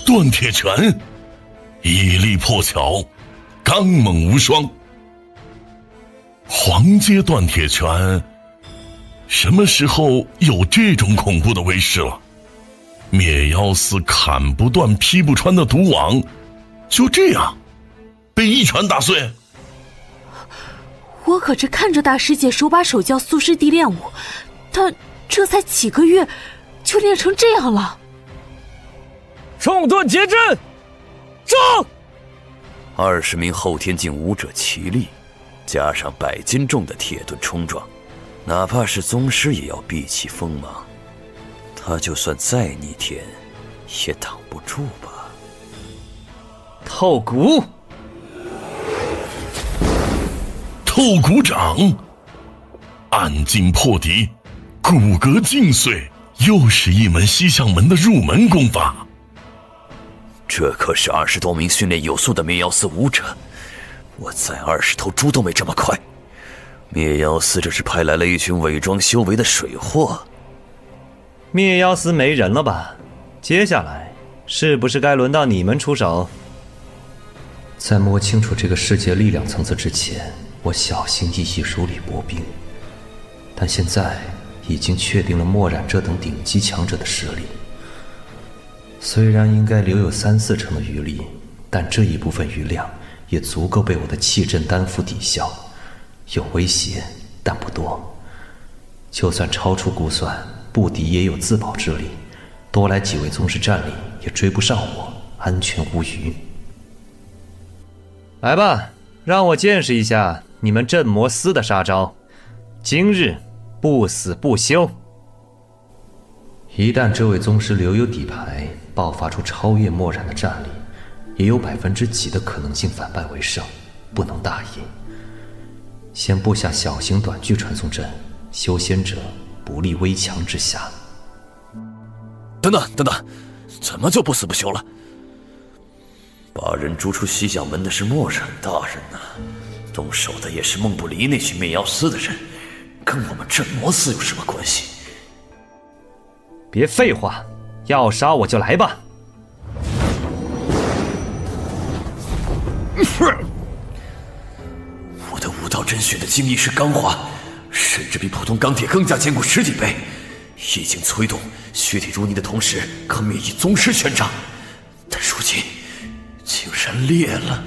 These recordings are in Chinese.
断铁拳，屹立破晓，刚猛无双。黄阶断铁拳，什么时候有这种恐怖的威势了？灭妖司砍不断劈不穿的毒网，就这样被一拳打碎。我可是看着大师姐手把手教苏师弟练武，他这才几个月就练成这样了。重盾结阵，上！20名后天境武者齐力，加上100斤重的铁盾冲撞，哪怕是宗师也要避其锋芒。他就算再逆天，也挡不住吧。透骨，透骨掌，暗劲破敌，骨骼尽碎，又是一门西向门的入门功法。这可是20多名训练有素的灭妖司武者，我宰20头猪都没这么快。灭妖司这是派来了一群伪装修为的水货。灭妖司没人了吧？接下来是不是该轮到你们出手？在摸清楚这个世界力量层次之前，我小心翼翼如履薄冰。但现在已经确定了墨染这等顶级强者的实力。虽然应该留有3、4成的余力，但这一部分余量也足够被我的气阵丹符抵消。有威胁，但不多。就算超出估算，不敌也有自保之力。多来几位宗师战力也追不上我，安全无虞。来吧，让我见识一下你们镇魔司的杀招。今日不死不休。一旦这位宗师留有底牌，爆发出超越墨染的战力，也有几% 的可能性反败为胜，不能大意。先布下小型短距传送阵，修仙者不立危墙之下。等等，怎么就不死不休了？把人逐出西向门的是墨染大人呐，动手的也是梦不离那群灭妖司的人，跟我们镇魔司有什么关系？别废话，要杀我就来吧！我的武道真血的精意是钢化，甚至比普通钢铁更加坚固10几倍，一经催动，血体如泥的同时，可灭一宗师权杖。但如今竟然裂了！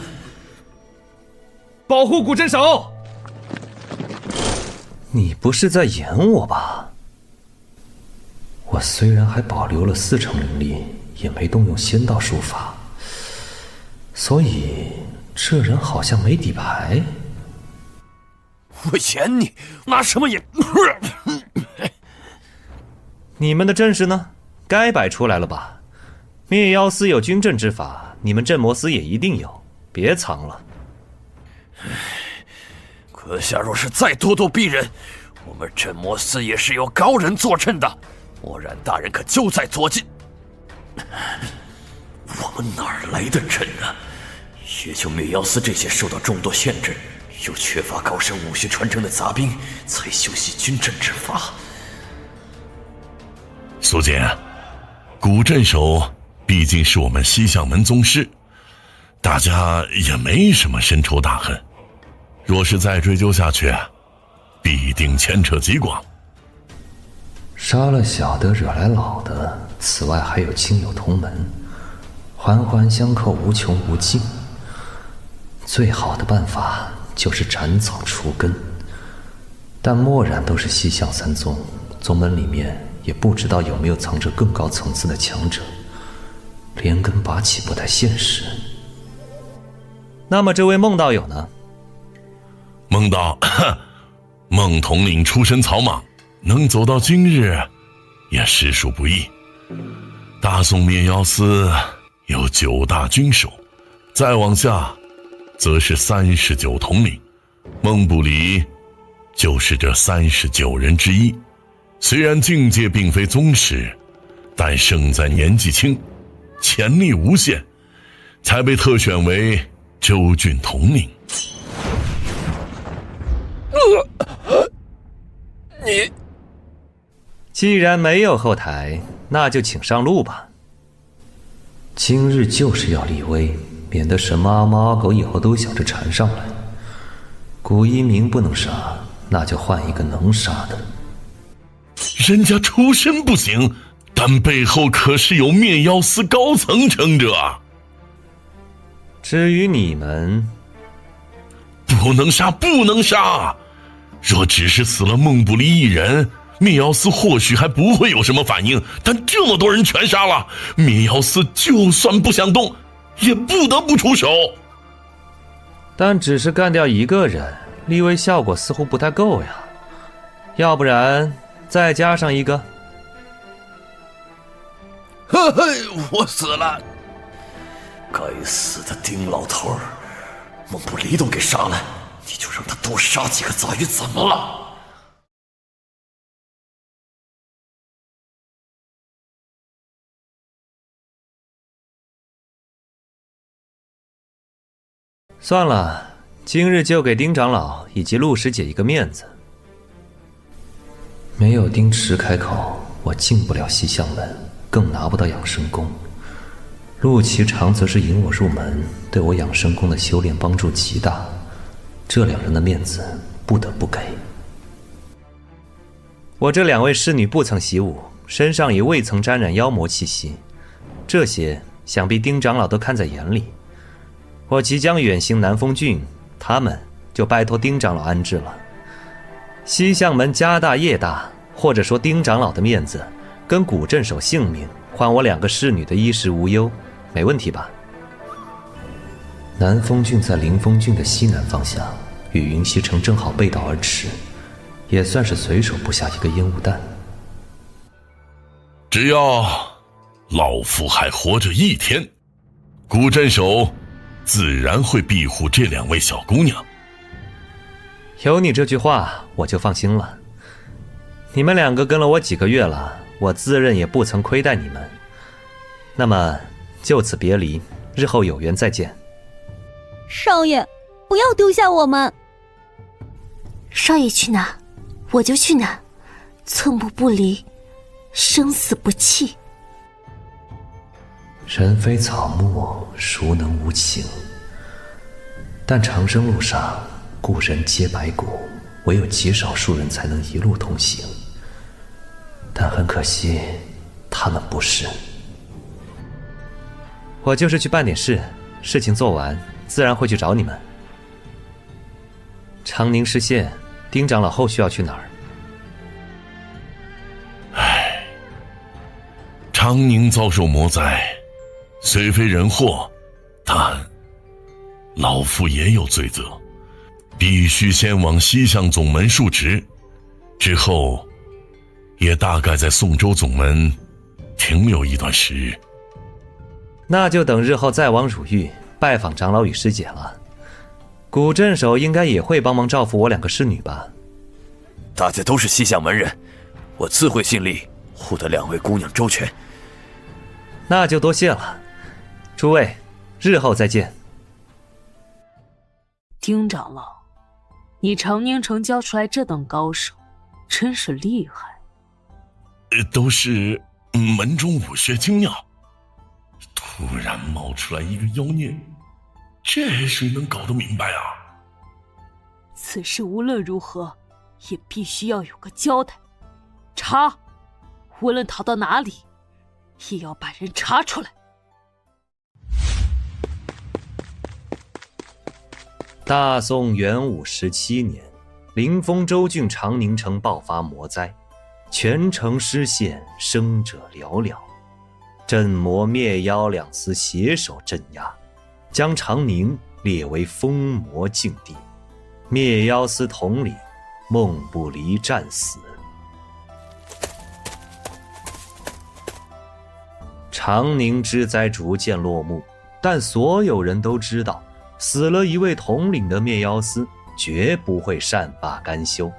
保护古镇守！你不是在演我吧？我虽然还保留了4成灵力，也没动用仙道术法，所以这人好像没底牌。我演你，拿什么演？你们的阵势呢？该摆出来了吧？灭妖司有军阵之法，你们镇魔司也一定有，别藏了。阁下若是再咄咄逼人，我们镇魔司也是有高人坐镇的。墨染大人可就在左近。我们哪儿来的人啊？也就灭妖司这些受到众多限制，又缺乏高深武学传承的杂兵，才修习军阵之法。苏姐，古镇守毕竟是我们西向门宗师，大家也没什么深仇大恨，若是再追究下去，必定牵扯极广。杀了小的，惹来老的，此外还有亲友同门，环环相扣，无穷无尽。最好的办法就是斩草除根，但墨染都是西向3宗，宗门里面也不知道有没有藏着更高层次的强者，连根拔起不太现实。那么这位孟道友呢？孟道，孟统领出身草莽，能走到今日也实属不易。大宋灭妖司有9大军首，再往下则是39统领，孟不离就是这39人之一。虽然境界并非宗师，但胜在年纪轻，潜力无限，才被特选为州郡统领。你既然没有后台，那就请上路吧。今日就是要立威，免得什么阿猫阿狗以后都想着缠上来。古一鸣不能杀，那就换一个能杀的。人家出身不行，但背后可是有灭妖司高层撑着啊！至于你们，不能杀，不能杀！若只是死了孟不离一人，灭妖司或许还不会有什么反应，但这么多人全杀了，灭妖司就算不想动，也不得不出手。但只是干掉一个人，立威效果似乎不太够呀。要不然再加上一个。嘿嘿，我死了！该死的丁老头儿，孟不离都给杀了，你就让他多杀几个杂鱼怎么了？算了，今日就给丁长老以及陆师姐一个面子。没有丁池开口，我进不了西向门，更拿不到养生功。陆其长则是引我入门，对我养生功的修炼帮助极大，这两人的面子不得不给。我这两位侍女不曾习武，身上也未曾沾染妖魔气息，这些想必丁长老都看在眼里。我即将远行南风郡，他们就拜托丁长老安置了。西向门家大业大，或者说丁长老的面子，跟古镇守性命，换我两个侍女的衣食无忧，没问题吧？南风郡在临风郡的西南方向，与云溪城正好背道而驰，也算是随手布下一个烟雾弹。只要老夫还活着一天，古镇守自然会庇护这两位小姑娘。有你这句话，我就放心了。你们两个跟了我几个月了，我自认也不曾亏待你们。那么就此别离，日后有缘再见。少爷，不要丢下我们。少爷去哪，我就去哪，寸步不离，生死不弃。人非草木，孰能无情？但长生路上，故人皆白骨，唯有极少数人才能一路同行。但很可惜，他们不是。我就是去办点事，事情做完，自然会去找你们。长宁市县，丁长老后续要去哪儿？长宁遭受魔灾，虽非人祸，但老夫也有罪责，必须先往西向总门述职，之后也大概在宋州总门停留一段时日。那就等日后再往汝域拜访长老与师姐了。古镇守应该也会帮忙照拂我两个侍女吧？大家都是西向门人，我自会尽力护得两位姑娘周全。那就多谢了，诸位，日后再见。丁长老，你长宁城教出来这等高手，真是厉害。都是门中武学精要，突然冒出来一个妖孽，这谁能搞得明白啊？此事无论如何也必须要有个交代，查，无论逃到哪里，也要把人查出来。大宋元武17年，临风州郡长宁城爆发魔灾，全城失陷，生者寥寥。镇魔灭妖两司携手镇压，将长宁列为封魔禁地。灭妖司统领孟不离战死。长宁之灾逐渐落幕，但所有人都知道，死了一位统领的灭妖司绝不会善罢甘休。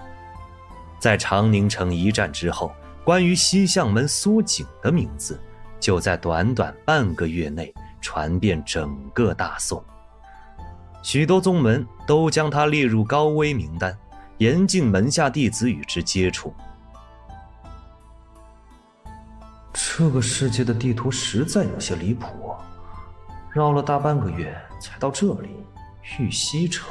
在长宁城一战之后，关于西向门苏景的名字就在短短半个月内传遍整个大宋，许多宗门都将他列入高危名单，严禁门下弟子与之接触。这个世界的地图实在有些离谱，绕了大半个月才到这里，玉溪城。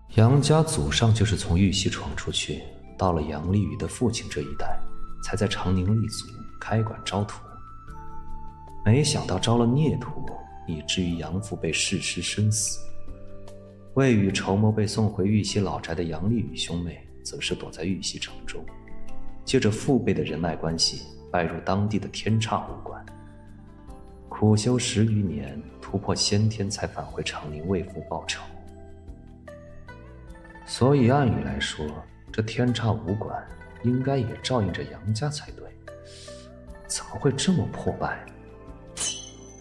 杨家祖上就是从玉溪闯出去，到了杨丽宇的父亲这一代，才在长宁立足，开馆招徒。没想到招了孽徒，以至于杨父被弑师身死。未雨绸缪被送回玉溪老宅的杨丽宇兄妹，则是躲在玉溪城中，借着父辈的人脉关系，拜入当地的天差武馆。苦修10余年，突破先天，才返回长宁为父报仇。所以按理来说，这天差武馆应该也照应着杨家才对，怎么会这么破败？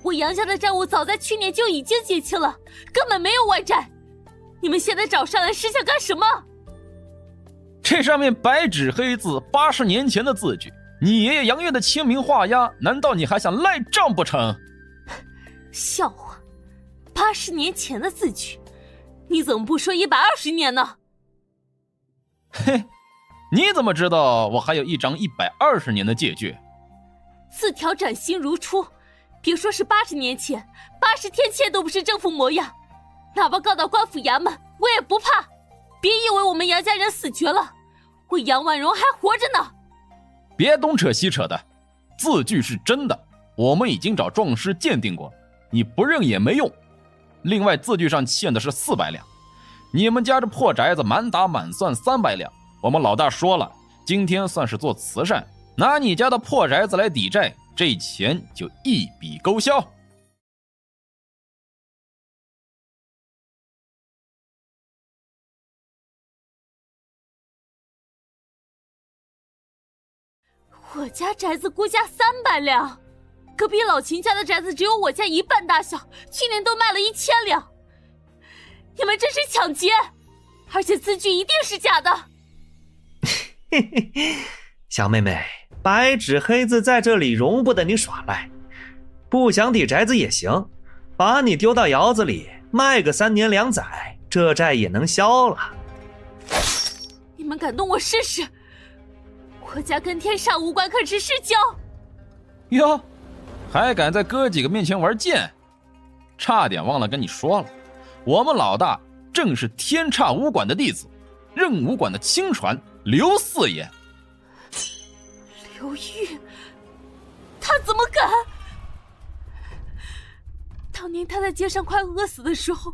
我杨家的债务早在去年就已经结清了，根本没有外债。你们现在找上来是想干什么？这上面白纸黑字80年前的字据，你爷爷杨岳的签名画押，难道你还想赖账不成？笑话，80年前的字据，你怎么不说120年呢？嘿，你怎么知道我还有一张120年的借据？字条崭新如初，别说是80年前，80天前都不是这副模样。哪怕告到官府衙门，我也不怕。别以为我们杨家人死绝了，我杨万荣还活着呢。别东扯西扯的，字据是真的，我们已经找壮士鉴定过，你不认也没用。另外字据上欠的是400两，你们家这破宅子满打满算300两，我们老大说了，今天算是做慈善，拿你家的破宅子来抵债，这钱就一笔勾销。我家宅子估价300两，隔壁老秦家的宅子只有我家1半大小，去年都卖了1000两。你们这是抢劫，而且字据一定是假的。嘿嘿，小妹妹，白纸黑字在这里容不得你耍赖。不想抵宅子也行，把你丢到窑子里卖个3年2载，这债也能消了。你们敢动我试试？我家跟天煞武馆可是世交。哟，还敢在哥几个面前玩剑？差点忘了跟你说了，我们老大正是天差武馆的弟子，任武馆的亲传刘四爷。刘玉，他怎么敢？当年他在街上快饿死的时候，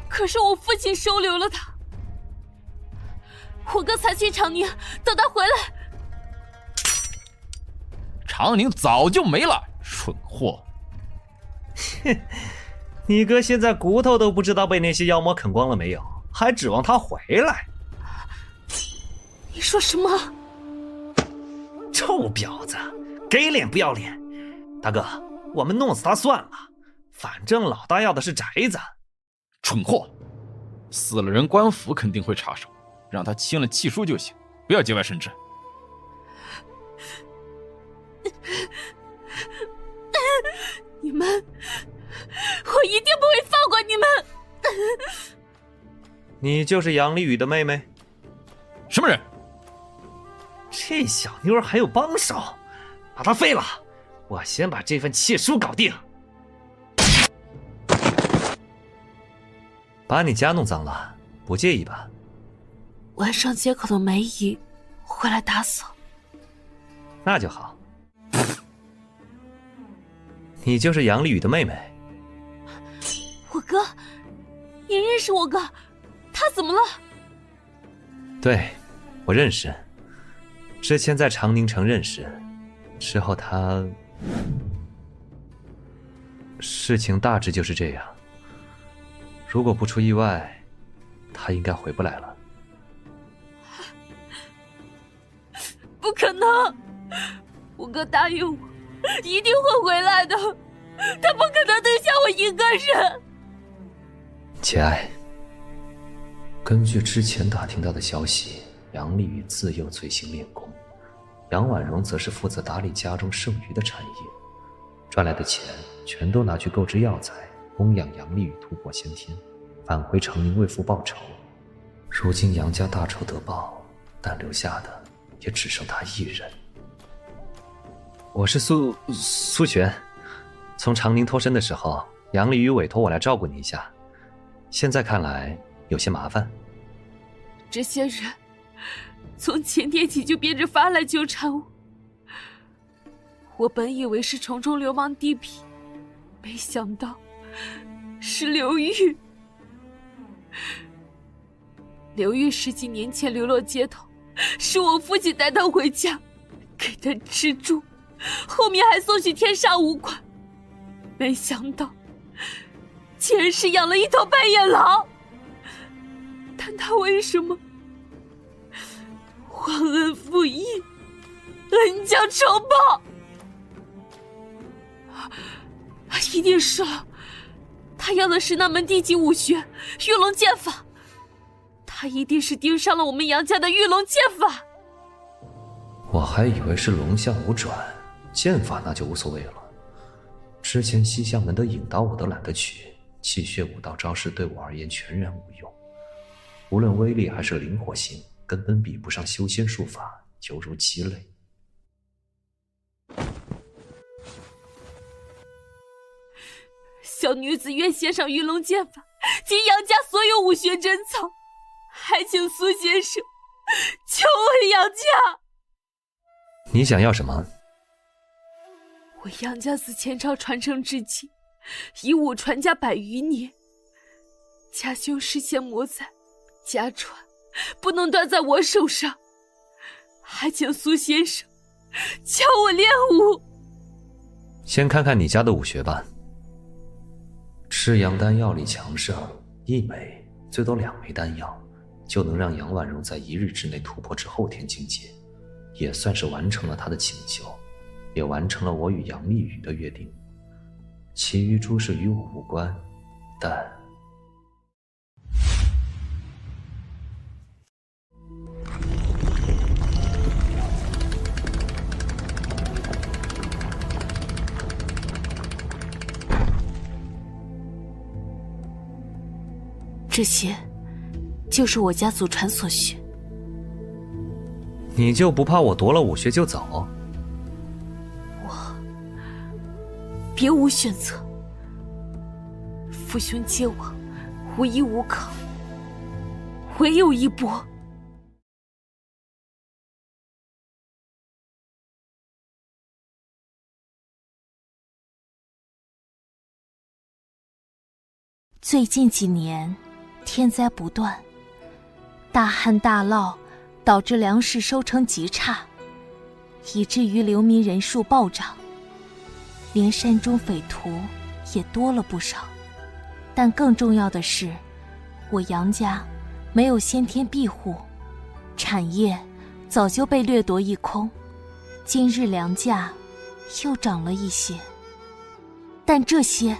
可是我父亲收留了他。我哥才去长宁，等他回来。长宁早就没了，蠢货！哼，你哥现在骨头都不知道被那些妖魔啃光了没有，还指望他回来？你说什么？臭婊子，给脸不要脸！大哥，我们弄死他算了，反正老大要的是宅子。蠢货，死了人官府肯定会插手，让他签了契书就行，不要节外生枝。你们，我一定不会放过你们。你就是杨丽宇的妹妹？什么人？这小妞还有帮手，把她废了！我先把这份契书搞定。把你家弄脏了，不介意吧？晚上街口的梅姨会来打扫。那就好。你就是杨丽宇的妹妹？我哥，你认识我哥？他怎么了？对，我认识。之前在长宁城认识，之后他……事情大致就是这样。如果不出意外，他应该回不来了。不可能！我哥答应我，一定会回来的，他不可能丢下我一个人。节哀。根据之前打听到的消息，杨丽宇自幼醉心练功，杨婉容则是负责打理家中剩余的产业，赚来的钱全都拿去购置药材，供养杨丽宇突破先天，返回长宁为父报仇。如今杨家大仇得报，但留下的也只剩他一人。我是苏璇，从长宁脱身的时候，杨丽宇委托我来照顾你一下，现在看来有些麻烦。这些人从前天起就编着法来纠缠我，我本以为是重重流氓地痞，没想到是刘玉。刘玉10几年前流落街头，是我父亲带他回家，给他吃住，后面还送去天杀5款，没想到竟然是养了一头白眼狼。但他为什么忘恩负义，恩将仇报？一定是了，他要的是那门地级武学玉龙剑法，他一定是盯上了我们杨家的玉龙剑法。我还以为是龙象五转，剑法那就无所谓了。之前西向门的引刀我都懒得取，气血武道招式对我而言全然无用，无论威力还是灵活性，根本比不上修仙术法，犹如鸡肋。小女子愿献上玉龙剑法及杨家所有武学珍藏，还请苏先生救我杨家。你想要什么？我杨家自前朝传承至今，以武传家100余年，家兄失陷魔灾，家传不能断在我手上，还请苏先生教我练武。先看看你家的武学吧。吃阳丹药力强盛，1枚最多2枚丹药，就能让杨婉容在1日之内突破至后天境界，也算是完成了他的请求，也完成了我与杨丽宇的约定。其余诸事与我无关，但这些就是我家祖传所学。你就不怕我夺了武学就走？我别无选择，父兄皆亡，无依无靠，唯有一搏。最近几年天灾不断，大旱大涝导致粮食收成极差，以至于流民人数暴涨，连山中匪徒也多了不少。但更重要的是，我杨家没有先天庇护，产业早就被掠夺一空，今日粮价又涨了一些。但这些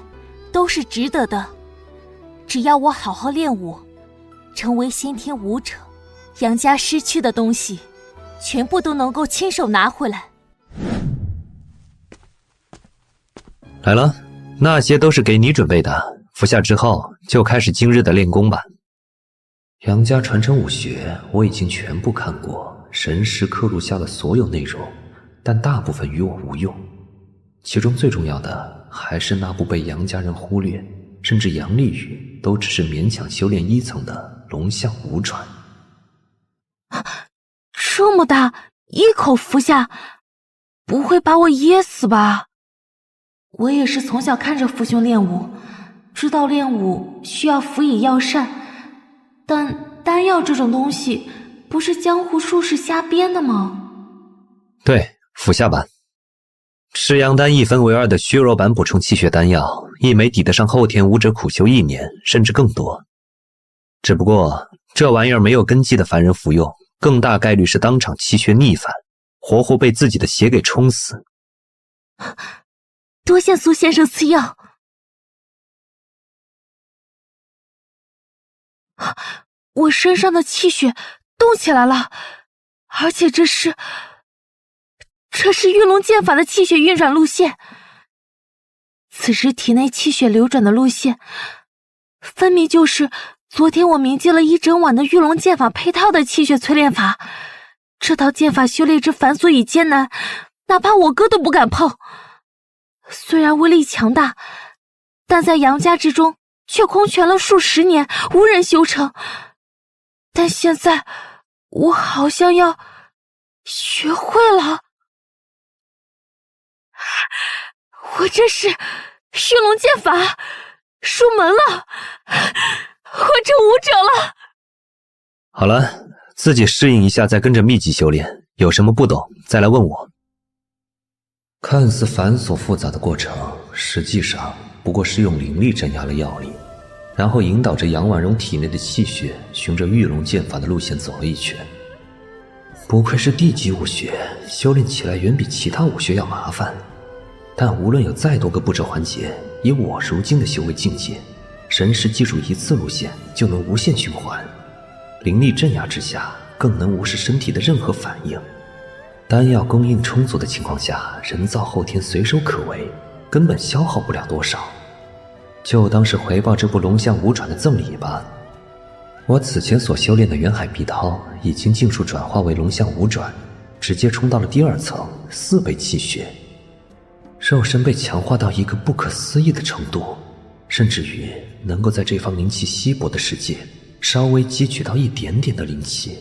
都是值得的，只要我好好练武，成为先天武者，杨家失去的东西全部都能够亲手拿回来。来了，那些都是给你准备的，服下之后就开始今日的练功吧。杨家传承武学我已经全部看过，神识刻录下了所有内容，但大部分与我无用。其中最重要的还是那部被杨家人忽略，甚至杨丽宇都只是勉强修炼1层的龙象五转。这么大，一口服下，不会把我噎死吧？我也是从小看着父兄练武，知道练武需要辅以药膳，但丹药这种东西，不是江湖术士瞎编的吗？对，服下吧。吃阳丹1分为2的虚弱版补充气血丹药，1枚抵得上后天武者苦修1年，甚至更多。只不过这玩意儿没有根基的凡人服用，更大概率是当场气血逆反，活活被自己的血给冲死。多谢苏先生赐药。我身上的气血动起来了，而且这是玉龙剑法的气血运转路线。此时体内气血流转的路线，分明就是昨天我铭记了一整晚的玉龙剑法配套的气血淬炼法。这套剑法修炼之繁琐与艰难，哪怕我哥都不敢碰。虽然威力强大，但在杨家之中却空悬了数十年，无人修成。但现在我好像要学会了。我这是驯龙剑法入门了，我成武者了。好了，自己适应一下，再跟着秘籍修炼，有什么不懂再来问我。看似繁琐复杂的过程，实际上不过是用灵力镇压了药力，然后引导着杨婉容体内的气血，循着御龙剑法的路线走了一圈。不愧是地级武学，修炼起来远比其他武学要麻烦。但无论有再多个步骤环节，以我如今的修为境界，神识记住一次路线就能无限循环，灵力镇压之下，更能无视身体的任何反应。丹药供应充足的情况下，人造后天随手可为，根本消耗不了多少。就当是回报这部龙象五转的赠礼吧。我此前所修炼的元海碧涛已经尽数转化为龙象五转，直接冲到了第2层，4倍气血，肉身被强化到一个不可思议的程度，甚至于能够在这方灵气稀薄的世界稍微汲取到一点点的灵气。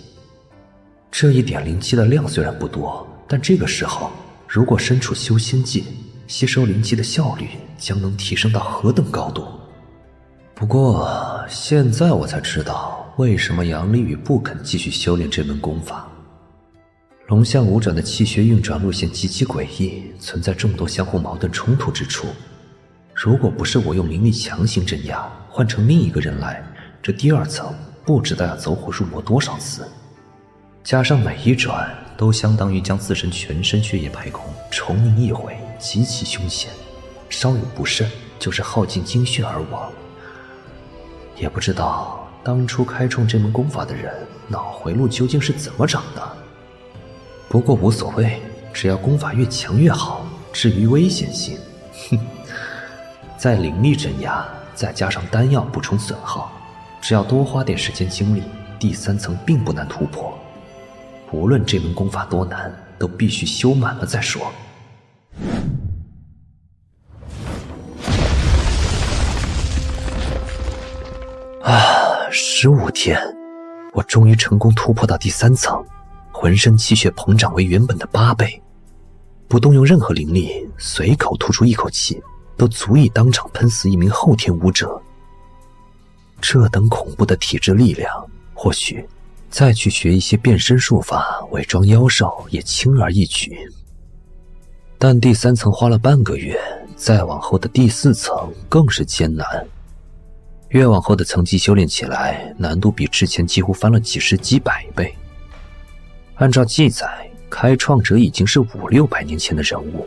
这一点灵气的量虽然不多，但这个时候如果身处修仙界，吸收灵气的效率将能提升到何等高度。不过现在我才知道为什么杨丽宇不肯继续修炼这门功法。龙象五转的气血运转路线极其诡异，存在众多相互矛盾冲突之处。如果不是我用灵力强行镇压，换成另一个人来，这第2层不知道要走火入魔多少次。加上每一转都相当于将自身全身血液排空，重凝一回，极其凶险，稍有不慎就是耗尽精血而亡。也不知道当初开创这门功法的人脑回路究竟是怎么长的。不过无所谓，只要功法越强越好。至于危险性，在灵力镇压再加上丹药补充损耗，只要多花点时间精力，第3层并不难突破。无论这门功法多难，都必须修满了再说。15天，我终于成功突破到第3层，浑身气血膨胀为原本的8倍，不动用任何灵力，随口吐出一口气，都足以当场喷死一名后天武者。这等恐怖的体质力量，或许再去学一些变身术法，伪装妖兽也轻而易举。但第3层花了半个月，再往后的第4层更是艰难。越往后的层级修炼起来，难度比之前几乎翻了几十几百倍。按照记载，开创者已经是500、600年前的人物，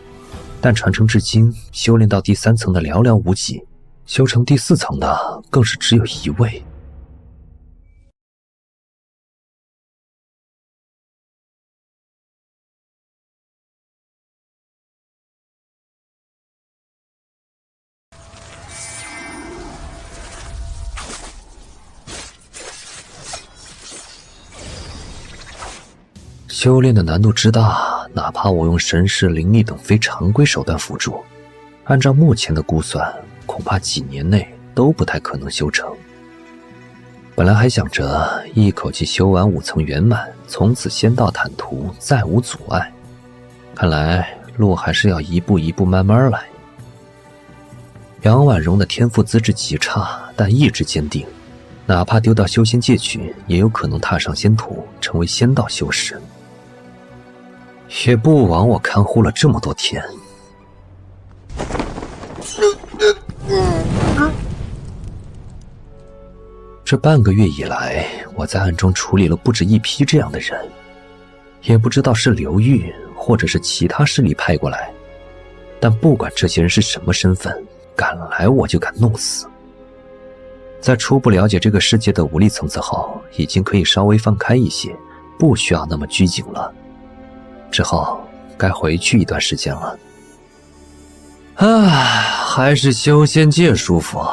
但传承至今，修炼到第3层的寥寥无几，修成第4层的更是只有1位。修炼的难度之大，哪怕我用神识、灵力等非常规手段辅助，按照目前的估算，恐怕几年内都不太可能修成。本来还想着一口气修完5层圆满，从此仙道坦途，再无阻碍。看来路还是要一步一步慢慢来。杨婉容的天赋资质极差，但意志坚定，哪怕丢到修仙界去，也有可能踏上仙途，成为仙道修士。也不枉我看护了这么多天。这半个月以来，我在暗中处理了不止一批这样的人，也不知道是刘玉或者是其他势力派过来，但不管这些人是什么身份，敢来我就敢弄死。在初步了解这个世界的武力层次后，已经可以稍微放开一些，不需要那么拘谨了。之后该回去一段时间了。还是修仙界舒服。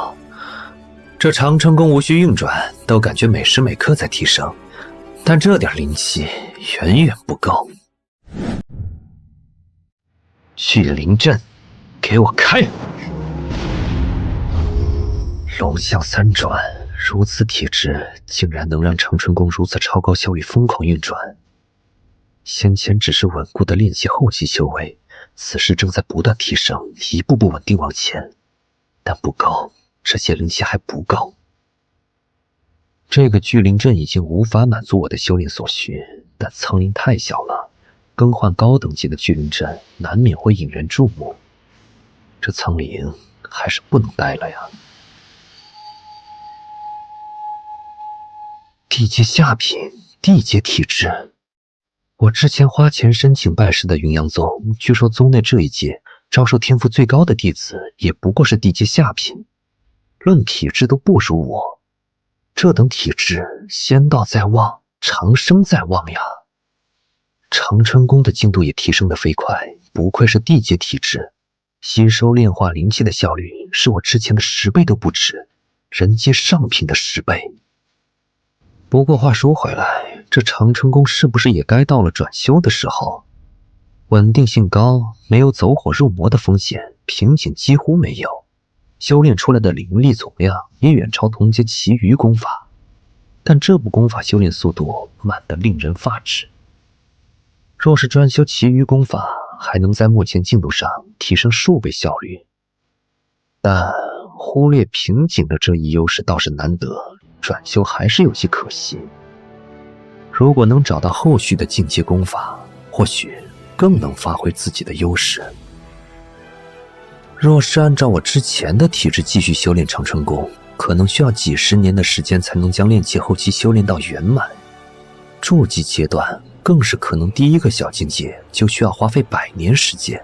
这长成功无需运转，都感觉每时每刻在提升，但这点灵气远远不够。聚灵阵，给我开！龙象三转，如此体质，竟然能让长春宫如此超高效率疯狂运转。先前只是稳固的练习后期修为，此时正在不断提升，一步步稳定往前。但不够，这些灵气还不够。这个聚灵阵已经无法满足我的修炼所需，但苍灵太小了，更换高等级的聚灵阵难免会引人注目。这苍灵还是不能待了呀。地阶下品，地阶体质。我之前花钱申请拜师的云阳宗，据说宗内这一届招收天赋最高的弟子也不过是地阶下品，论体质都不如我。这等体质，仙道在望，长生在望呀。长春宫的进度也提升得飞快，不愧是地阶体质，吸收炼化灵气的效率是我之前的10倍都不止，人阶上品的10倍。不过话说回来，这长春宫是不是也该到了转修的时候？稳定性高，没有走火入魔的风险，瓶颈几乎没有，修炼出来的灵力总量也远超同阶其余功法。但这部功法修炼速度慢得令人发指。若是专修其余功法，还能在目前进度上提升数倍效率。但忽略瓶颈的这一优势倒是难得，转修还是有些可惜。如果能找到后续的进阶功法，或许更能发挥自己的优势。若是按照我之前的体质继续修炼长春宫，可能需要几十年的时间才能将炼气后期修炼到圆满。筑基阶段更是可能第一个小境界就需要花费100年时间，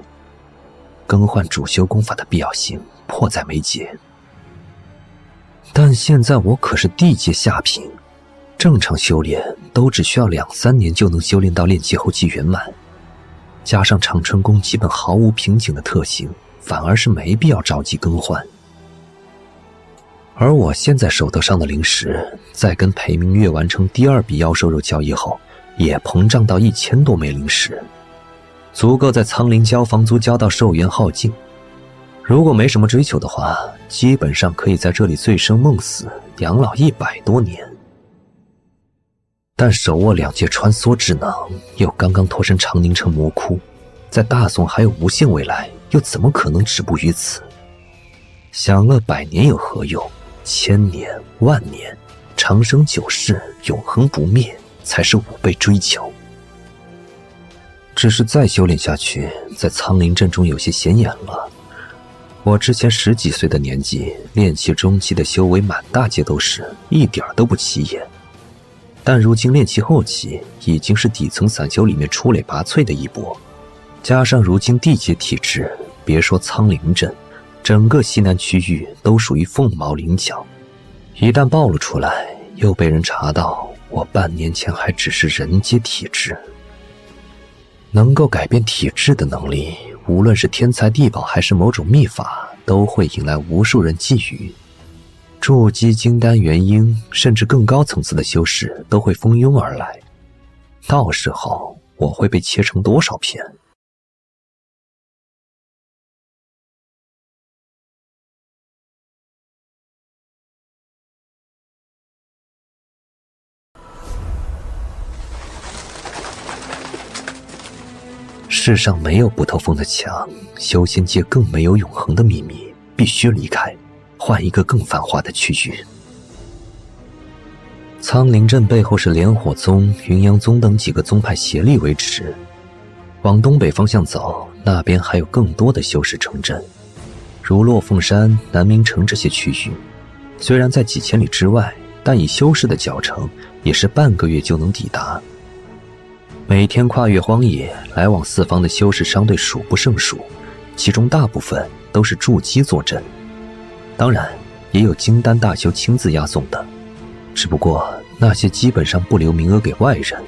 更换主修功法的必要性迫在眉睫。但现在我可是地阶下品，正常修炼都只需要2-3年就能修炼到炼气后期圆满，加上长春宫基本毫无瓶颈的特性，反而是没必要着急更换。而我现在手头上的灵石，在跟裴明月完成第2笔妖兽肉交易后，也膨胀到1000多枚灵石，足够在苍灵交房租交到寿元耗尽。如果没什么追求的话，基本上可以在这里醉生梦死，养老100多年。但手握2阶穿梭之能，又刚刚脱身长宁城魔窟，在大宋还有无限未来，又怎么可能止步于此？享乐100年有何用？1000年、10000年，长生久世，永恒不灭，才是5倍追求。只是再修炼下去，在苍灵阵中有些显眼了。我之前10几岁的年纪，炼气中期的修为满大街都是，一点都不起眼。但如今炼气后期已经是底层散修里面出类拔萃的一波，加上如今地阶体质，别说苍灵阵，整个西南区域都属于凤毛麟角。一旦暴露出来，又被人查到我半年前还只是人阶体质。能够改变体质的能力，无论是天才地宝还是某种秘法，都会引来无数人觊觎。筑基、金丹、元婴，甚至更高层次的修士都会蜂拥而来。到时候我会被切成多少片？世上没有不透风的墙，修仙界更没有永恒的秘密，必须离开，换一个更繁华的区域。苍灵镇背后是莲火宗、云阳宗等几个宗派协力维持。往东北方向走，那边还有更多的修士城镇，如落凤山、南明城这些区域。虽然在几千里之外，但以修士的脚程，也是半个月就能抵达。每天跨越荒野，来往四方的修士商队数不胜数，其中大部分都是筑基坐镇，当然也有金丹大修亲自押送的，只不过那些基本上不留名额给外人。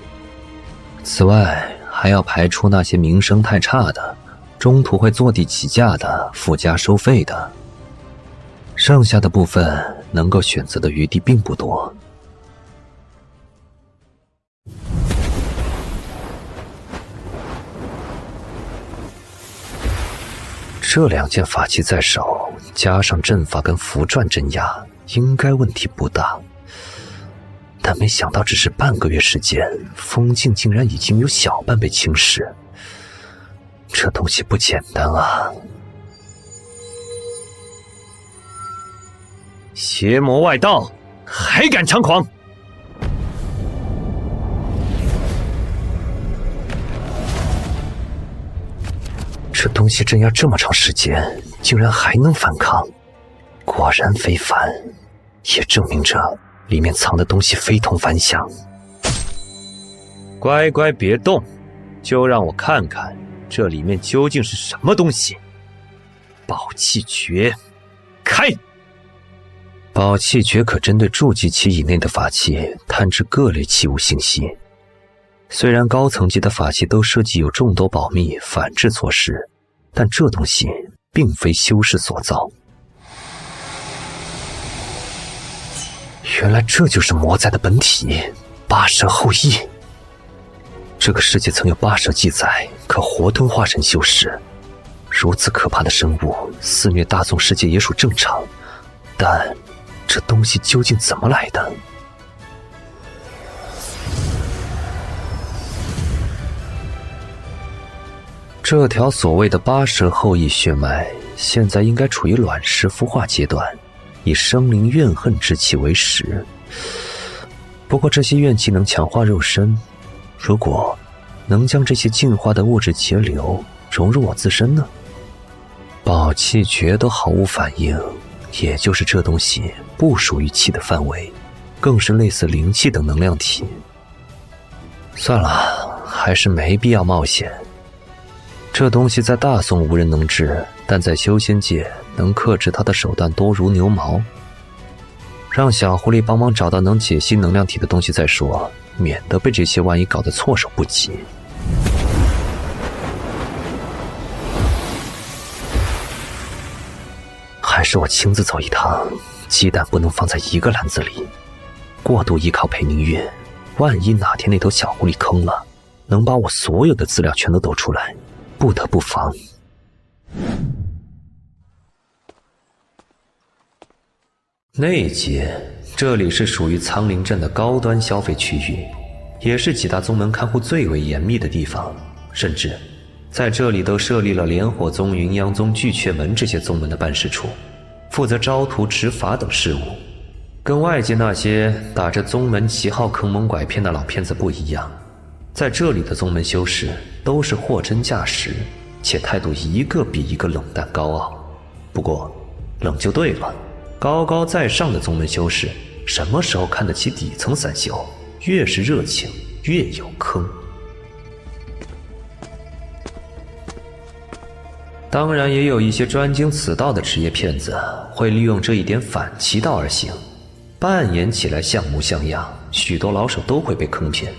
此外，还要排除那些名声太差的，中途会坐地起价的，附加收费的。剩下的部分能够选择的余地并不多。这2件法器在手，加上阵法跟符篆镇压，应该问题不大。但没想到只是半个月时间，风境竟然已经有小半被侵蚀，这东西不简单啊！邪魔外道，还敢猖狂！这东西镇压这么长时间，竟然还能反抗，果然非凡，也证明着里面藏的东西非同凡响。乖乖别动，就让我看看这里面究竟是什么东西。宝器诀，开！宝器诀可针对筑基期以内的法器探知各类器物信息。虽然高层级的法器都设计有众多保密反制措施，但这东西并非修士所造。原来这就是魔在的本体，八蛇后裔。这个世界曾有八蛇记载，可活吞化神修士。如此可怕的生物，肆虐大宗世界也属正常，但这东西究竟怎么来的？这条所谓的八蛇后裔血脉，现在应该处于卵石孵化阶段，以生灵怨恨之气为食。不过这些怨气能强化肉身，如果能将这些进化的物质节流融入我自身呢？宝器诀都毫无反应，也就是这东西不属于气的范围，更是类似灵气等能量体。算了，还是没必要冒险。这东西在大宋无人能治，但在修仙界能克制它的手段多如牛毛。让小狐狸帮忙找到能解析能量体的东西再说，免得被这些万一搞得措手不及。还是我亲自走一趟，鸡蛋不能放在一个篮子里。过度依靠裴宁月，万一哪天那头小狐狸坑了，能把我所有的资料全都抖出来，不得不防。内街，这里是属于苍灵镇的高端消费区域，也是几大宗门看护最为严密的地方，甚至在这里都设立了莲火宗、云阳宗、巨阙门这些宗门的办事处，负责招徒、执法等事务。跟外界那些打着宗门旗号坑蒙拐骗的老骗子不一样，在这里的宗门修士都是货真价实，且态度一个比一个冷淡高傲。不过冷就对了，高高在上的宗门修士什么时候看得起底层散修？越是热情越有坑。当然也有一些专精此道的职业骗子会利用这一点反其道而行，扮演起来像模像样，许多老手都会被坑骗。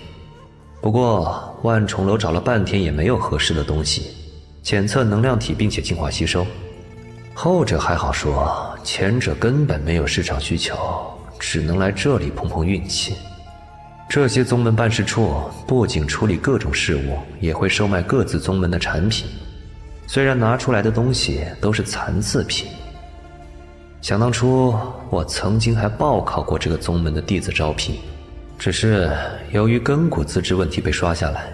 不过万重楼找了半天也没有合适的东西检测能量体并且净化吸收，后者还好说，前者根本没有市场需求，只能来这里碰碰运气。这些宗门办事处不仅处理各种事务，也会售卖各自宗门的产品，虽然拿出来的东西都是残次品。想当初我曾经还报考过这个宗门的弟子招聘，只是由于根骨资质问题被刷下来。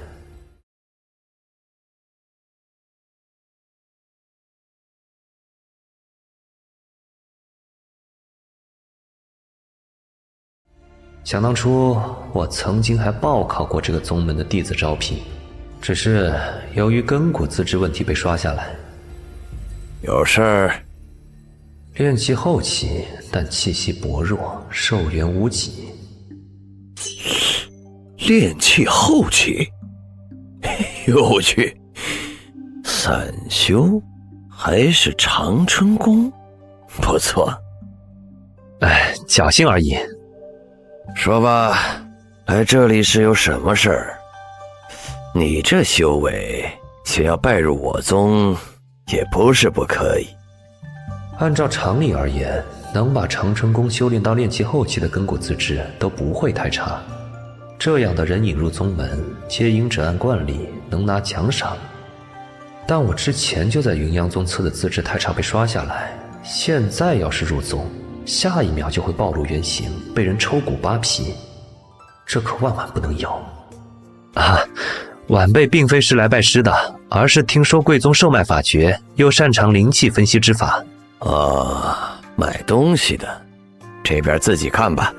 想当初我曾经还报考过这个宗门的弟子招聘，只是由于根骨资质问题被刷下来。有事儿？炼气后期，但气息薄弱，寿元无几。炼气后期？有趣。散修还是长春宫？不错。侥幸而已。说吧，来这里是有什么事儿？你这修为，想要拜入我宗，也不是不可以。按照常理而言，能把长春宫修炼到炼气后期的根骨资质都不会太差。这样的人引入宗门，接引者按惯例能拿奖赏。但我之前就在云阳宗测的资质太差被刷下来，现在要是入宗，下一秒就会暴露原形，被人抽骨扒皮，这可万万不能有。啊，晚辈并非是来拜师的，而是听说贵宗售卖法诀，又擅长灵气分析之法。买东西的，这边自己看吧。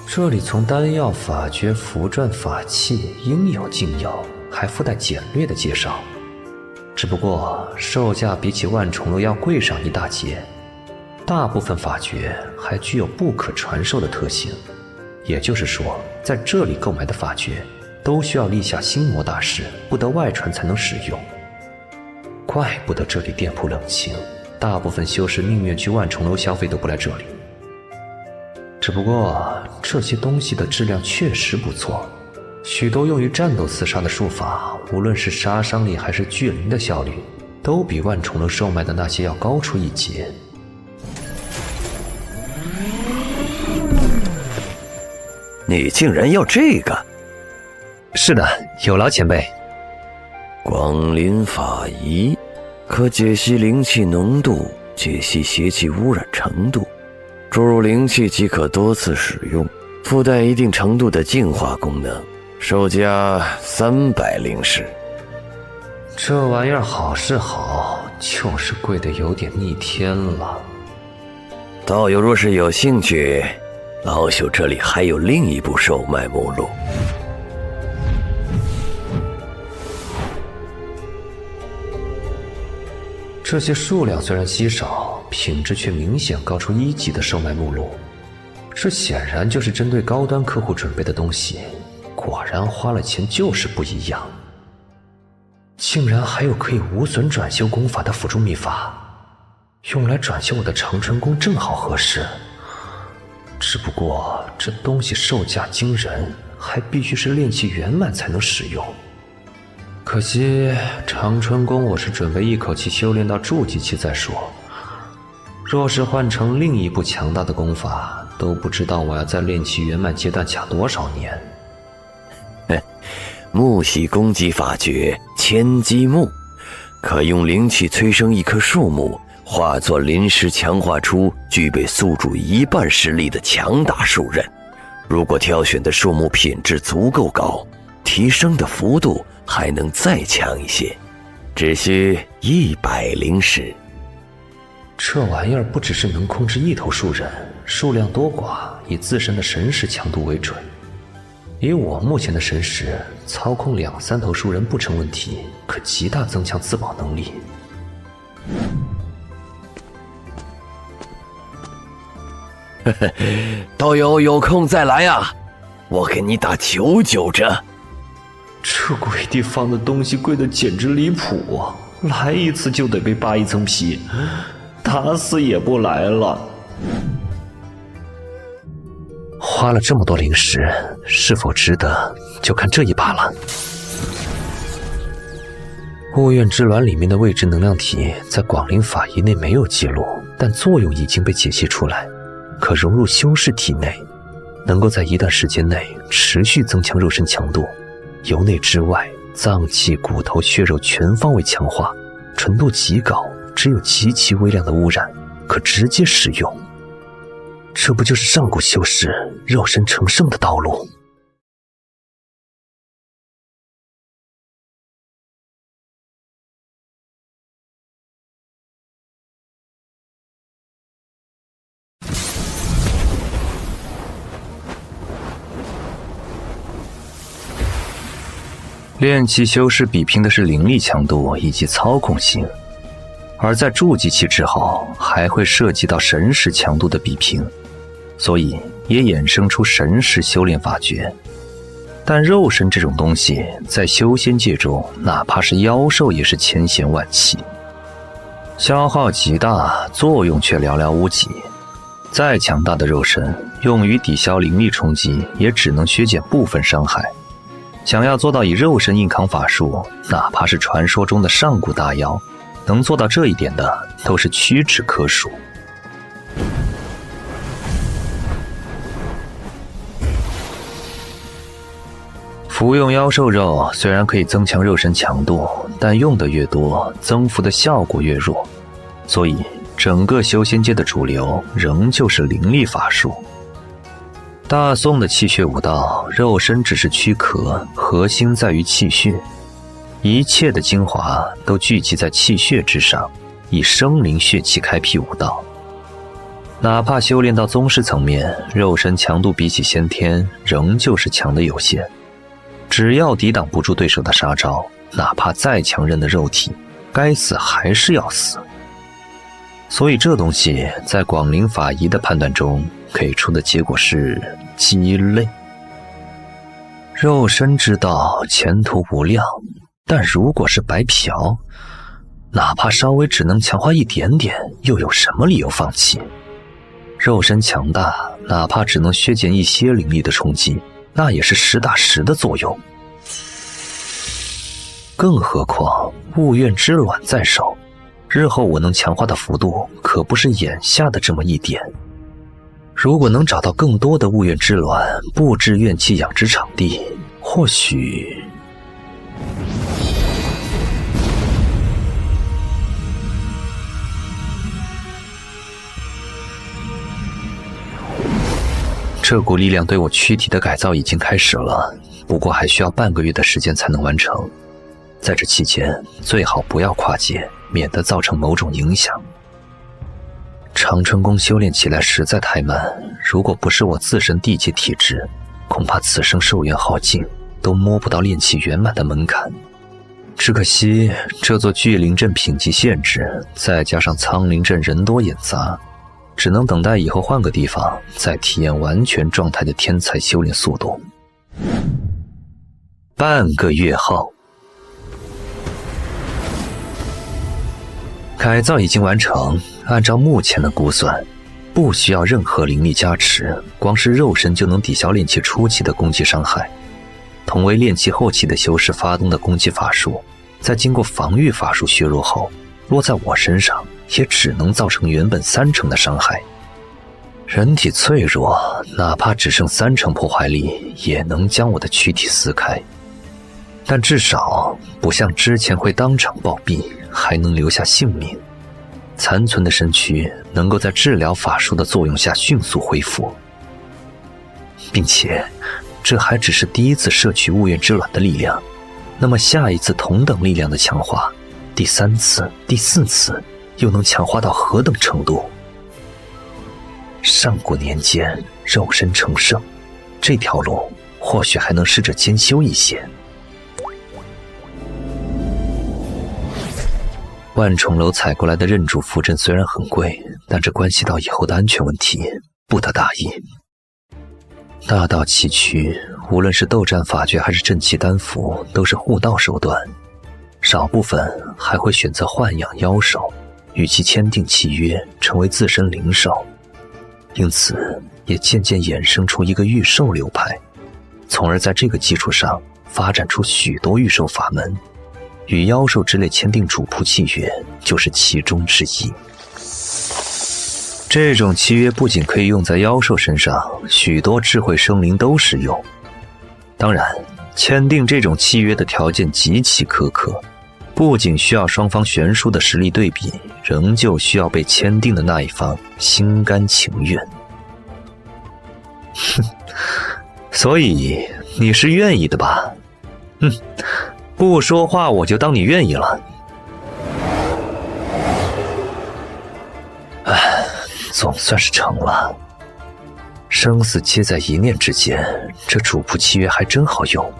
这里从丹药、法诀、符篆、法器应有尽有，还附带简略的介绍。只不过售价比起万重楼要贵上一大截，大部分法诀还具有不可传授的特性，也就是说，在这里购买的法诀都需要立下心魔大誓，不得外传才能使用。怪不得这里店铺冷清，大部分修士宁愿去万重楼消费都不来这里。只不过这些东西的质量确实不错，许多用于战斗厮杀的术法，无论是杀伤力还是聚灵的效率，都比万重楼售卖的那些要高出一截。你竟然要这个？是的，有劳前辈。光临法仪，可解析灵气浓度，解析邪气污染程度。注入灵气即可多次使用，附带一定程度的净化功能，售价300灵石。这玩意儿好是好，就是贵得有点逆天了。道友若是有兴趣，老朽这里还有另一部售卖目录。这些数量虽然稀少，品质却明显高出1级的售卖目录，这显然就是针对高端客户准备的东西。果然花了钱就是不一样。竟然还有可以无损转修功法的辅助秘法，用来转修我的长春功正好合适。只不过这东西售价惊人，还必须是炼气圆满才能使用。可惜长春功我是准备一口气修炼到筑基期再说，若是换成另一部强大的功法，都不知道我要在炼气圆满阶段卡多少年。木系攻击法诀千机木，可用灵气催生一棵树木，化作临时强化出具备宿主1半实力的强大树刃。如果挑选的树木品质足够高，提升的幅度还能再强一些，只需100灵石。这玩意儿不只是能控制一头树人，数量多寡以自身的神识强度为准。以我目前的神识，操控2、3头树人不成问题，可极大增强自保能力。道友有空再来啊，我给你打99折。这鬼地方的东西贵得简直离谱啊！来一次就得被扒一层皮，打死也不来了。花了这么多灵石，是否值得，就看这一把了。雾院之卵里面的未知能量体在广陵法仪内没有记录，但作用已经被解析出来，可融入修士体内，能够在一段时间内持续增强肉身强度，由内至外，脏器、骨头、血肉全方位强化，纯度极高，只有极其微量的污染，可直接使用。这不就是上古修士肉身成圣的道路？炼气修士比拼的是灵力强度以及操控性，而在筑基期之后，还会涉及到神识强度的比拼，所以也衍生出神识修炼法诀。但肉身这种东西，在修仙界中，哪怕是妖兽也是千嫌万弃，消耗极大，作用却寥寥无几。再强大的肉身，用于抵消灵力冲击，也只能削减部分伤害。想要做到以肉身硬扛法术，哪怕是传说中的上古大妖，能做到这一点的都是屈指可数。服用妖兽肉虽然可以增强肉身强度，但用的越多，增幅的效果越弱，所以整个修仙界的主流仍旧是灵力法术。大宋的气血武道，肉身只是躯壳，核心在于气血，一切的精华都聚集在气血之上，以生灵血气开辟武道。哪怕修炼到宗师层面，肉身强度比起先天仍旧是强的有限，只要抵挡不住对手的杀招，哪怕再强韧的肉体，该死还是要死。所以这东西在广陵法医的判断中给出的结果是鸡肋。肉身之道前途无量，但如果是白嫖，哪怕稍微只能强化一点点，又有什么理由放弃？肉身强大，哪怕只能削减一些灵力的冲击，那也是实打实的作用。更何况雾怨之卵在手，日后我能强化的幅度可不是眼下的这么一点。如果能找到更多的雾怨之卵，布置怨气养殖场地，或许……这股力量对我躯体的改造已经开始了，不过还需要半个月的时间才能完成。在这期间，最好不要跨界，免得造成某种影响。长春宫修炼起来实在太慢，如果不是我自身地阶体质，恐怕此生寿元耗尽，都摸不到炼气圆满的门槛。只可惜这座聚灵阵品级限制，再加上苍灵阵人多眼杂，只能等待以后换个地方，再体验完全状态的天才修炼速度。半个月后，改造已经完成，按照目前的估算，不需要任何灵力加持，光是肉身就能抵消炼气初期的攻击伤害。同为炼气后期的修士发动的攻击法术，在经过防御法术削弱后，落在我身上也只能造成原本30%的伤害。人体脆弱，哪怕只剩30%破坏力，也能将我的躯体撕开。但至少不像之前会当场暴毙，还能留下性命。残存的身躯能够在治疗法术的作用下迅速恢复，并且这还只是第一次摄取雾怨之卵的力量。那么下一次同等力量的强化，第3次、第4次又能强化到何等程度？上古年间肉身成圣，这条路或许还能试着兼修一些。万重楼采过来的认主符阵虽然很贵，但这关系到以后的安全问题，不得大意。大道崎岖，无论是斗战法诀还是阵气丹符，都是护道手段。少部分还会选择豢养妖兽，与其签订契约，成为自身灵兽。因此也渐渐衍生出一个御兽流派，从而在这个基础上发展出许多御兽法门。与妖兽之类签订主仆契约就是其中之一。这种契约不仅可以用在妖兽身上，许多智慧生灵都适用。当然，签订这种契约的条件极其苛刻，不仅需要双方悬殊的实力对比，仍旧需要被签订的那一方心甘情愿。哼，所以你是愿意的吧？不说话我就当你愿意了。总算是成了。生死皆在一念之间，这主仆契约还真好用。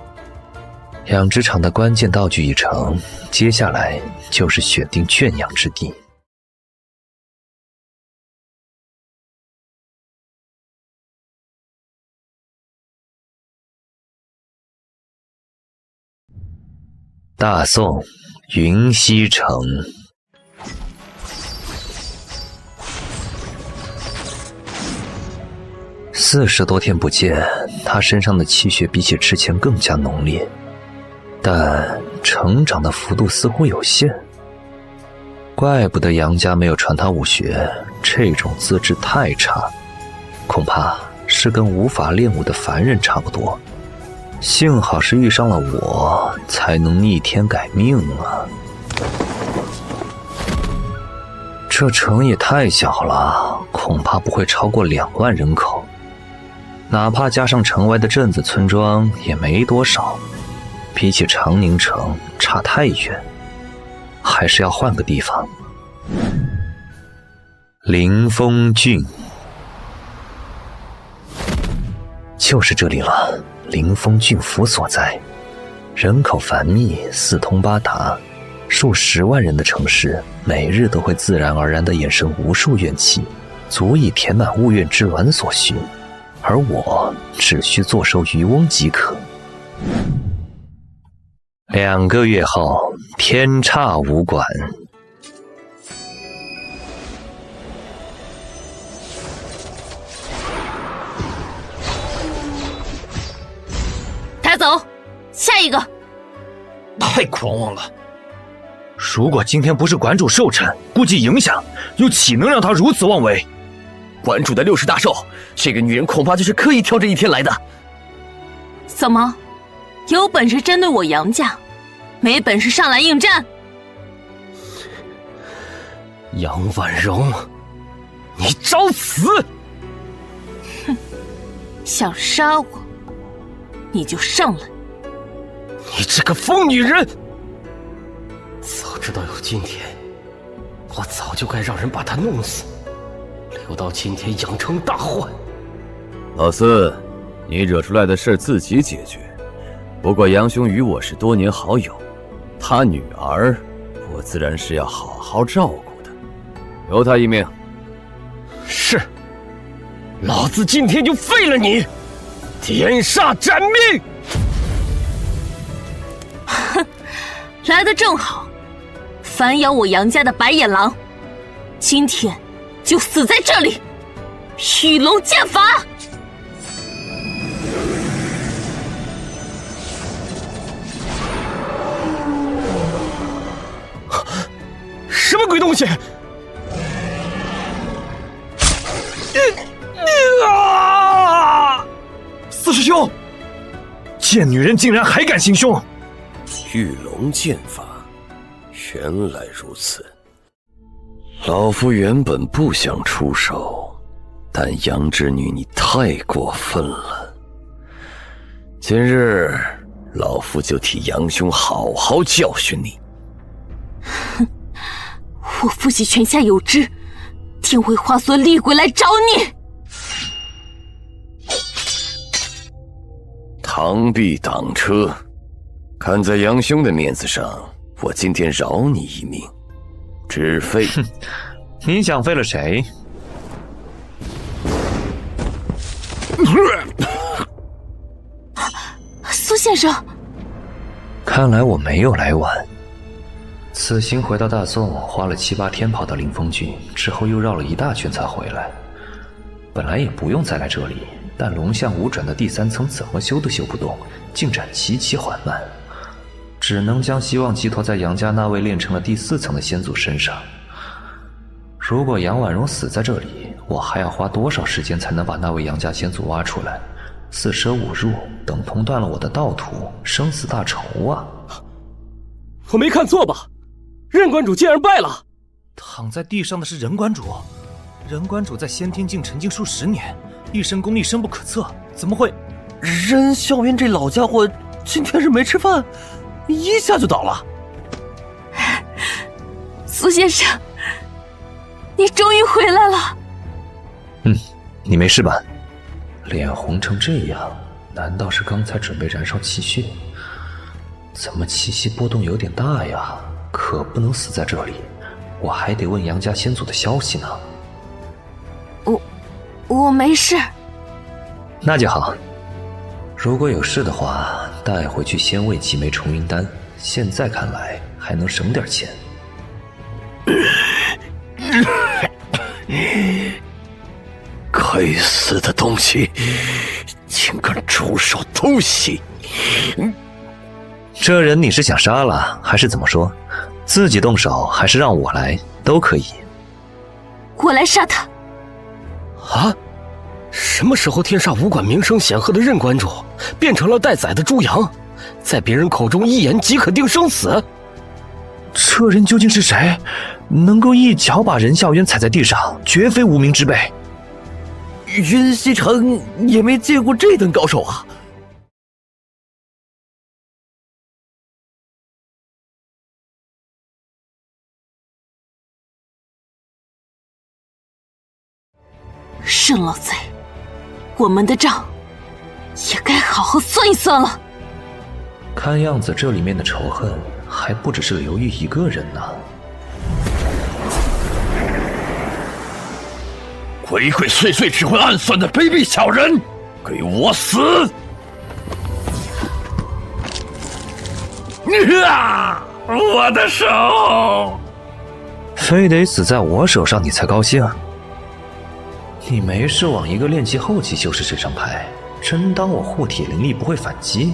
养殖场的关键道具已成，接下来就是选定圈养之地。大宋云溪城，40多天不见，他身上的气血比起之前更加浓烈，但成长的幅度似乎有限。怪不得杨家没有传他武学，这种资质太差，恐怕是跟无法练武的凡人差不多。幸好是遇上了我，才能逆天改命啊！这城也太小了，恐怕不会超过2万人口。哪怕加上城外的镇子村庄，也没多少。比起长宁城，差太远，还是要换个地方。凌风郡，就是这里了。凌风郡府所在，人口繁密，四通八达，数10万人的城市，每日都会自然而然地衍生无数怨气，足以填满物怨之卵所需。而我只需坐收渔翁即可。2个月后，天岔武馆。抬走，下一个。太狂妄了！如果今天不是馆主寿辰，估计影响，又岂能让他如此妄为？馆主的60大寿，这个女人恐怕就是刻意挑这一天来的。怎么，有本事针对我杨家，没本事上来应战？杨婉容，你找死！哼，想杀我，你就上来！你这个疯女人！早知道有今天，我早就该让人把她弄死，留到今天养成大患。老四，你惹出来的事自己解决。不过杨兄与我是多年好友，他女儿，我自然是要好好照顾的，留他一命。是，老子今天就废了你，天煞斩命！哼，来得正好，反咬我杨家的白眼狼，今天就死在这里！御龙剑法！什么鬼东西？四师兄，贱女人竟然还敢行凶！御龙剑法，原来如此。老夫原本不想出手，但杨织女你太过分了。今日老夫就替杨兄好好教训你。哼，我父亲泉下有知，定会化作厉鬼来找你。螳臂挡车，看在杨兄的面子上，我今天饶你一命，只废。哼，你想废了谁？苏先生，看来我没有来晚。此行回到大宋，花了7、8天跑到凌风郡，之后又绕了一大圈才回来。本来也不用再来这里，但龙象五转的第3层怎么修都修不动，进展极其缓慢，只能将希望寄托在杨家那位练成了第4层的先祖身上。如果杨婉容死在这里，我还要花多少时间才能把那位杨家先祖挖出来？4舍5入，等同断了我的道途，生死大仇啊！我没看错吧？任馆主竟然败了！躺在地上的是任馆主，任馆主在先天境沉静数10年，一身功力深不可测，怎么会？任孝渊这老家伙今天是没吃饭，一下就倒了。苏先生，你终于回来了。你没事吧？脸红成这样，难道是刚才准备燃烧气血？怎么气息波动有点大呀？可不能死在这里，我还得问杨家先祖的消息呢。我没事。那就好。如果有事的话，带回去先喂几枚重云丹，现在看来还能省点钱。该死的东西，竟敢出手偷袭！这人你是想杀了，还是怎么说？自己动手，还是让我来，都可以。我来杀他。啊！什么时候天煞武馆名声显赫的任馆主变成了待宰的猪羊，在别人口中一言即可定生死？这人究竟是谁？能够一脚把任孝渊踩在地上，绝非无名之辈。云溪城也没见过这等高手啊！沈老贼，我们的账也该好好算一算了。看样子这里面的仇恨还不只是刘玉一个人呢。鬼鬼祟祟只会暗算的卑鄙小人，给我死！啊！我的手！非得死在我手上你才高兴？你没事往一个炼气后期修士身上拍，真当我护体灵力不会反击？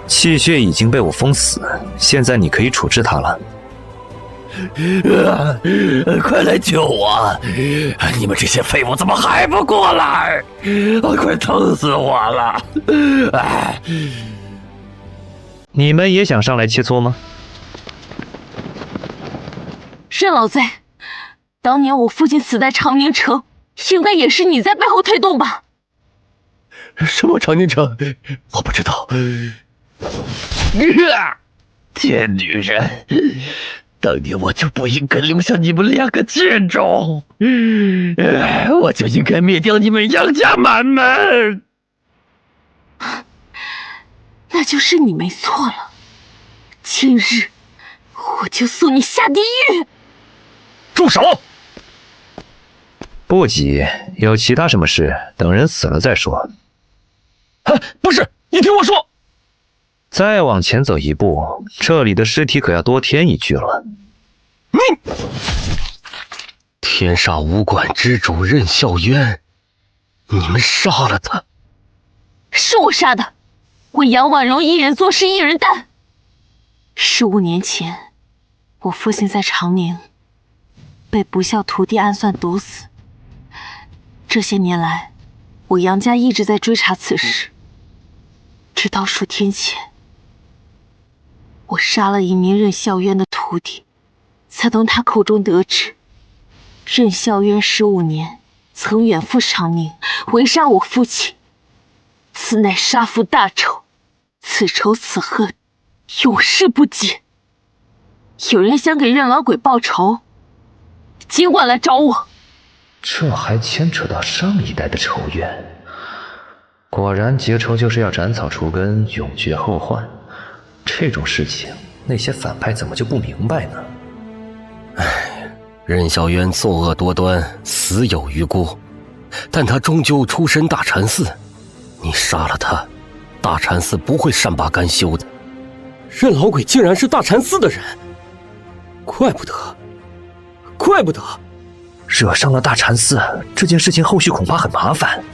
气血已经被我封死，现在你可以处置它了。快来救我！你们这些废物怎么还不过来？快疼死我了！你们也想上来切磋吗？沈老贼，当年我父亲死在长宁城，应该也是你在背后推动吧？什么长宁城？我不知道。贱女人！当年我就不应该留下你们2个贱种，我就应该灭掉你们杨家满门。那就是你没错了，今日我就送你下地狱！住手！不急，有其他什么事，等人死了再说。不是，你听我说。再往前走一步，这里的尸体可要多添一具了。天煞武馆之主任孝渊，你们杀了他？是我杀的，我杨婉容一人做事一人担。15年前，我父亲在长宁被不孝徒弟暗算毒死。这些年来，我杨家一直在追查此事，直到数天前，我杀了一名任孝渊的徒弟，才从他口中得知，任孝渊15年曾远赴长宁围杀我父亲，此乃杀父大仇，此仇此恨永世不解。有人想给任老鬼报仇，尽管来找我。这还牵扯到上一代的仇怨。果然结仇就是要斩草除根，永绝后患。这种事情那些反派怎么就不明白呢？任孝渊作恶多端，死有余辜，但他终究出身大禅寺，你杀了他，大禅寺不会善罢甘休的。任老鬼竟然是大禅寺的人，怪不得惹上了大禅寺，这件事情后续恐怕很麻烦。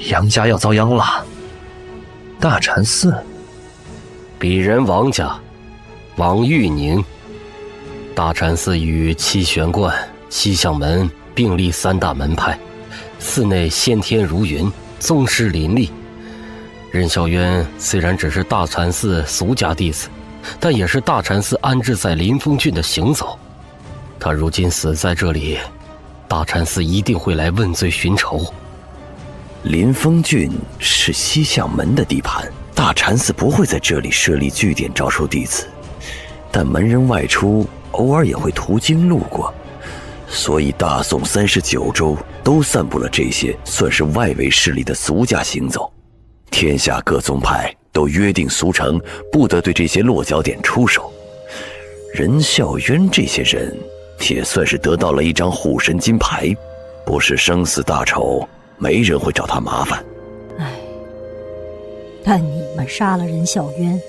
杨家要遭殃了。大禅寺，鄙人王家，王玉宁。大禅寺与七玄观、西向门并立3大门派，寺内先天如云，宗师林立。任孝渊虽然只是大禅寺俗家弟子，但也是大禅寺安置在临风郡的行走。他如今死在这里，大禅寺一定会来问罪寻仇。临风郡是西向门的地盘，大禅寺不会在这里设立据点招收弟子，但门人外出偶尔也会途经路过，所以大宋39州都散布了这些算是外围势力的俗家行走。天下各宗派都约定俗成，不得对这些落脚点出手。任孝渊这些人也算是得到了一张护身金牌，不是生死大仇，没人会找他麻烦。但你们杀了任孝渊，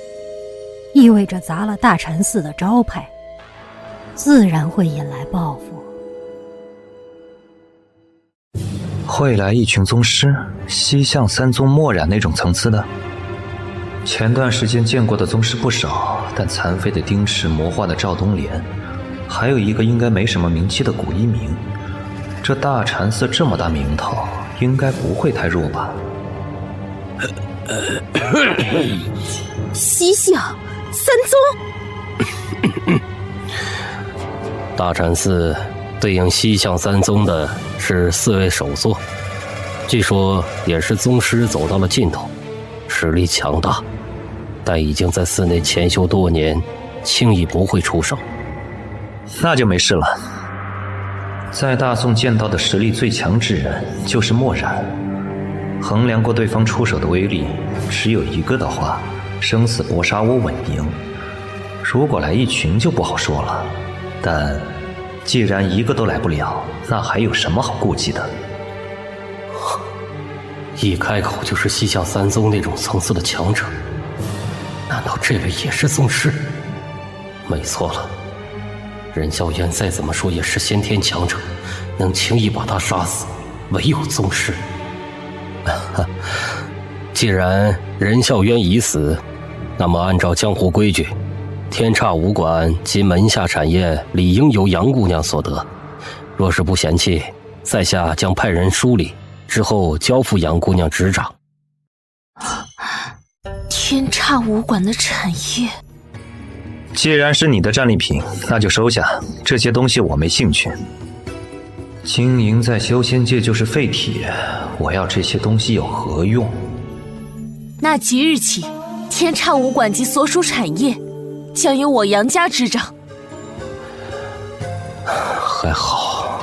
意味着砸了大禅寺的招牌，自然会引来报复。会来一群宗师，西向3宗墨染那种层次的。前段时间见过的宗师不少，但残废的丁池、魔化的赵东莲，还有一个应该没什么名气的古一鸣。这大禅寺这么大名头，应该不会太弱吧？西向三宗。大禅寺对应西向三宗的是4位首座，据说也是宗师走到了尽头，实力强大，但已经在寺内潜修多年，轻易不会出手。那就没事了。在大宋见到的实力最强之人就是墨染，衡量过对方出手的威力，只有一个的话，生死搏杀我稳赢。如果来一群就不好说了，但既然一个都来不了，那还有什么好顾忌的？一开口就是西向三宗那种层次的强者，难道这位也是宗师？没错了，任小渊再怎么说也是先天强者，能轻易把他杀死，唯有宗师。既然任小渊已死，那么按照江湖规矩，天刹武馆及门下产业理应由杨姑娘所得。若是不嫌弃，在下将派人梳理，之后交付杨姑娘执掌。天刹武馆的产业，既然是你的战利品，那就收下。这些东西我没兴趣。经营在修仙界就是废铁，我要这些东西有何用？那即日起，天刹武馆及所属产业将由我杨家执掌。还好，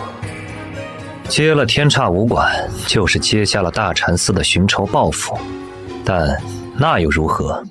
接了天刹武馆，就是接下了大禅寺的寻仇报复，但那又如何？